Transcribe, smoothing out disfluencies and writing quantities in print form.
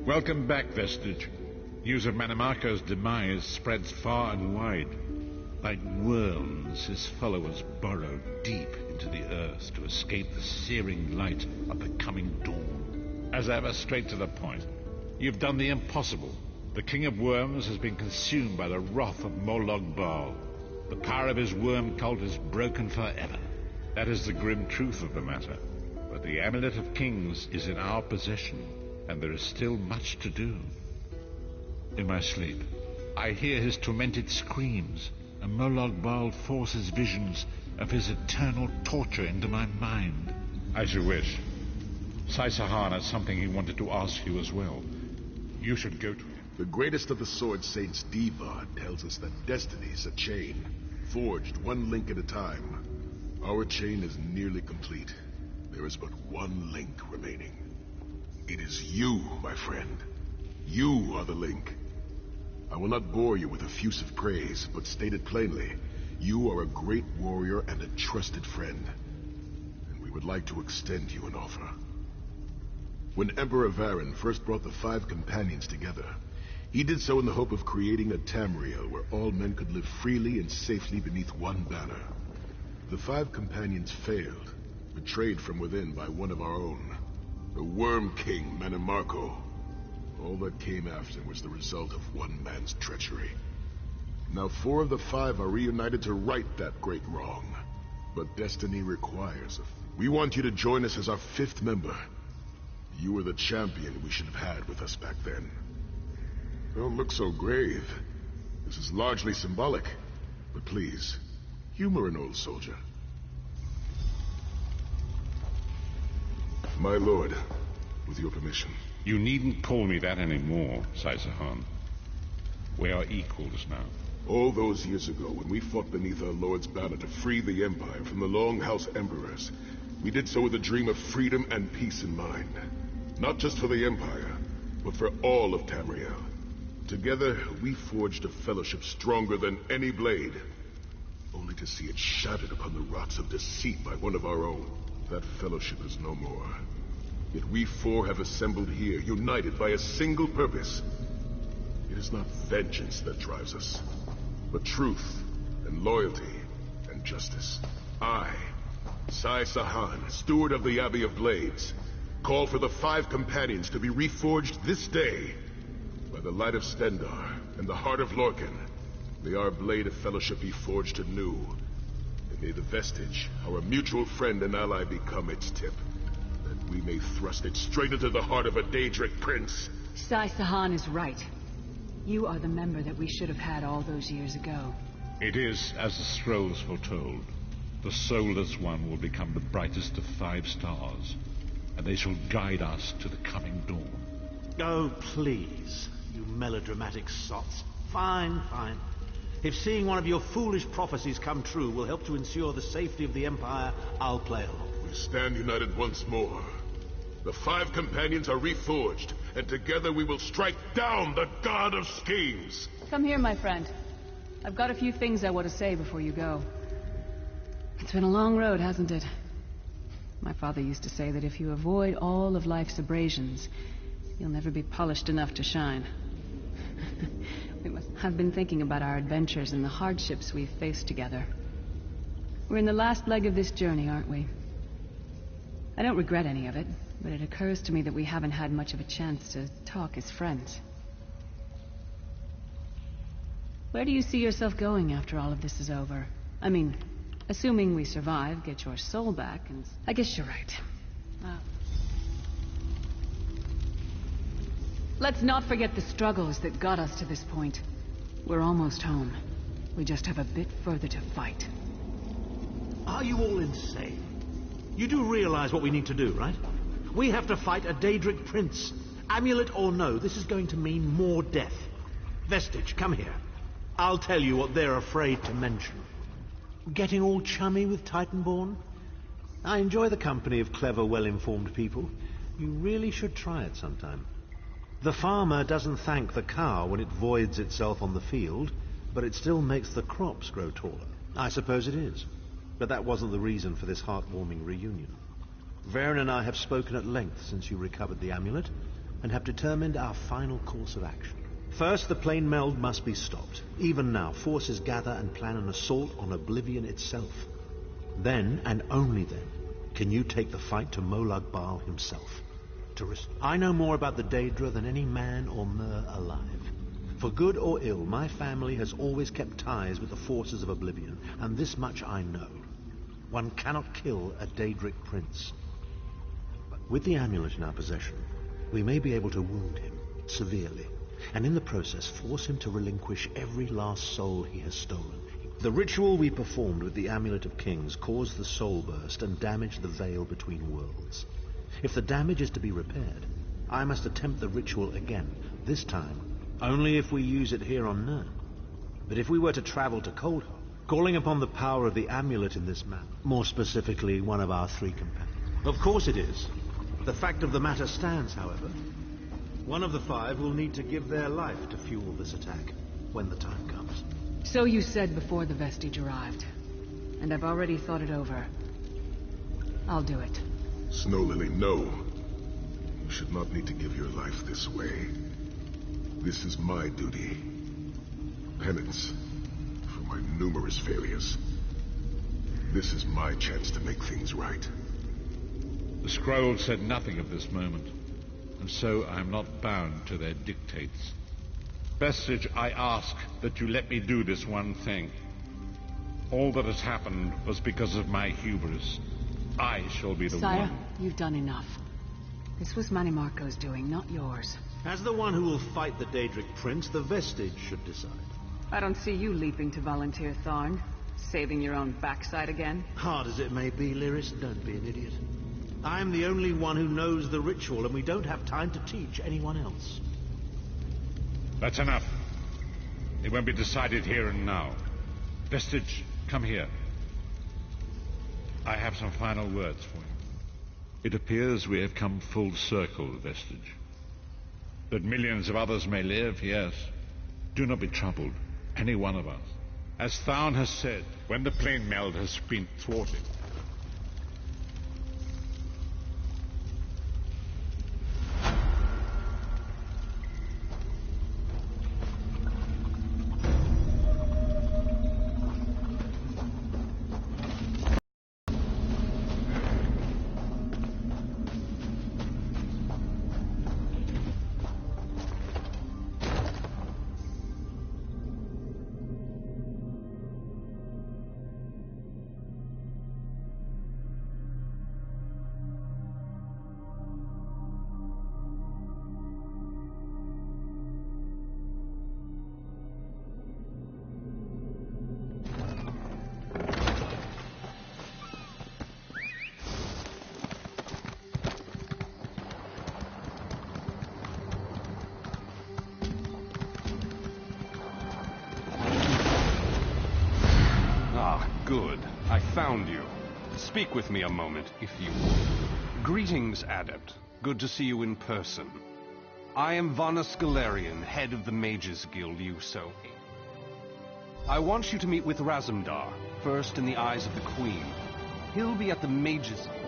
Welcome back, Vestige. News of Manimarco's demise spreads far and wide. Like worms, his followers burrow deep into the earth to escape the searing light of the coming dawn. As ever, straight to the point. You've done the impossible. The King of Worms has been consumed by the wrath of Molog Baal. The power of his worm cult is broken forever. That is the grim truth of the matter. But the Amulet of Kings is in our possession, and there is still much to do. In my sleep, I hear his tormented screams, and Molog Baal forces visions of his eternal torture into my mind. As you wish. Sai Sahan has something he wanted to ask you as well. You should go to him. The greatest of the Sword Saints, Diva, tells us that destiny's a chain, forged one link at a time. Our chain is nearly complete. There is but one link remaining. It is you, my friend. You are the link. I will not bore you with effusive praise, but state it plainly. You are a great warrior and a trusted friend. And we would like to extend you an offer. When Emperor Varen first brought the 5 companions together, he did so in the hope of creating a Tamriel where all men could live freely and safely beneath one banner. The 5 companions failed, betrayed from within by one of our own, the Worm King, Manimarco. All that came after was the result of one man's treachery. Now 4 of the 5 are reunited to right that great wrong. But destiny requires it. We want you to join us as our 5th member. You were the champion we should have had with us back then. Don't look so grave. This is largely symbolic. But please, humor an old soldier. My lord, with your permission. You needn't call me that anymore, Sai Sahan. We are equals now. All those years ago, when we fought beneath our lord's banner to free the Empire from the Longhouse Emperors, we did so with a dream of freedom and peace in mind. Not just for the Empire, but for all of Tamriel. Together, we forged a fellowship stronger than any blade, only to see it shattered upon the rocks of deceit by one of our own. That fellowship is no more. Yet we 4 have assembled here, united by a single purpose. It is not vengeance that drives us, but truth and loyalty and justice. I, Sai Sahan, steward of the Abbey of Blades, call for the 5 companions to be reforged this day. By the light of Stendarr and the heart of Lorcan, may our blade of fellowship be forged anew. And may the Vestige, our mutual friend and ally, become its tip, that we may thrust it straight into the heart of a Daedric prince. Sai Sahan is right. You are the member that we should have had all those years ago. It is as the scrolls foretold. The soulless one will become the brightest of 5 stars, and they shall guide us to the coming dawn. Oh, please, you melodramatic sots. Fine, fine. If seeing one of your foolish prophecies come true will help to ensure the safety of the Empire, I'll play along. We stand united once more. The 5 companions are reforged, and together we will strike down the God of Schemes. Come here, my friend. I've got a few things I want to say before you go. It's been a long road, hasn't it? My father used to say that if you avoid all of life's abrasions, you'll never be polished enough to shine. I've been thinking about our adventures and the hardships we've faced together. We're in the last leg of this journey, aren't we? I don't regret any of it, but it occurs to me that we haven't had much of a chance to talk as friends. Where do you see yourself going after all of this is over? I mean, assuming we survive, get your soul back, and... I guess you're right. Let's not forget the struggles that got us to this point. We're almost home. We just have a bit further to fight. Are you all insane? You do realize what we need to do, right? We have to fight a Daedric prince. Amulet or no, this is going to mean more death. Vestige, come here. I'll tell you what they're afraid to mention. Getting all chummy with Titanborn? I enjoy the company of clever, well-informed people. You really should try it sometime. The farmer doesn't thank the cow when it voids itself on the field, but it still makes the crops grow taller. I suppose it is. But that wasn't the reason for this heartwarming reunion. Varen and I have spoken at length since you recovered the amulet, and have determined our final course of action. First, the plane meld must be stopped. Even now, forces gather and plan an assault on Oblivion itself. Then, and only then, can you take the fight to Molag Bal himself. I know more about the Daedra than any man or mer alive. For good or ill, my family has always kept ties with the forces of Oblivion, and this much I know. One cannot kill a Daedric prince. But with the amulet in our possession, we may be able to wound him severely, and in the process force him to relinquish every last soul he has stolen. The ritual we performed with the Amulet of Kings caused the soul burst and damaged the veil between worlds. If the damage is to be repaired, I must attempt the ritual again, this time only if we use it here on Nern. But if we were to travel to Coldheart, calling upon the power of the amulet in this manner, more specifically one of our three companions. Of course it is. The fact of the matter stands, however. One of the five will need to give their life to fuel this attack, when the time comes. So you said before the vestige arrived. And I've already thought it over. I'll do it. Snow Lily, no. You should not need to give your life this way. This is my duty. Penance for my numerous failures. This is my chance to make things right. The scroll said nothing of this moment, and so I am not bound to their dictates. Vestige, I ask that you let me do this one thing. All that has happened was because of my hubris. I shall be the Sire, one. you've done enough. This was Manimarco's doing, not yours. As the one who will fight the Daedric Prince, the Vestige should decide. I don't see you leaping to volunteer, Tharn. Saving your own backside again. Hard as it may be, Lyris, don't be an idiot. I'm the only one who knows the ritual, and we don't have time to teach anyone else. That's enough. It won't be decided here and now. Vestige, come here. I have some final words for you. It appears we have come full circle, Vestige. That millions of others may live, yes. Do not be troubled, any one of us. As Tharn has said, when the plane meld has been thwarted, Good. I found you. Speak with me a moment, if you would. Greetings, Adept. Good to see you in person. I am Vana Scalarian, head of the Mages Guild ESO. I want you to meet with Razumdar, first in the eyes of the Queen. He'll be at the Mages Guild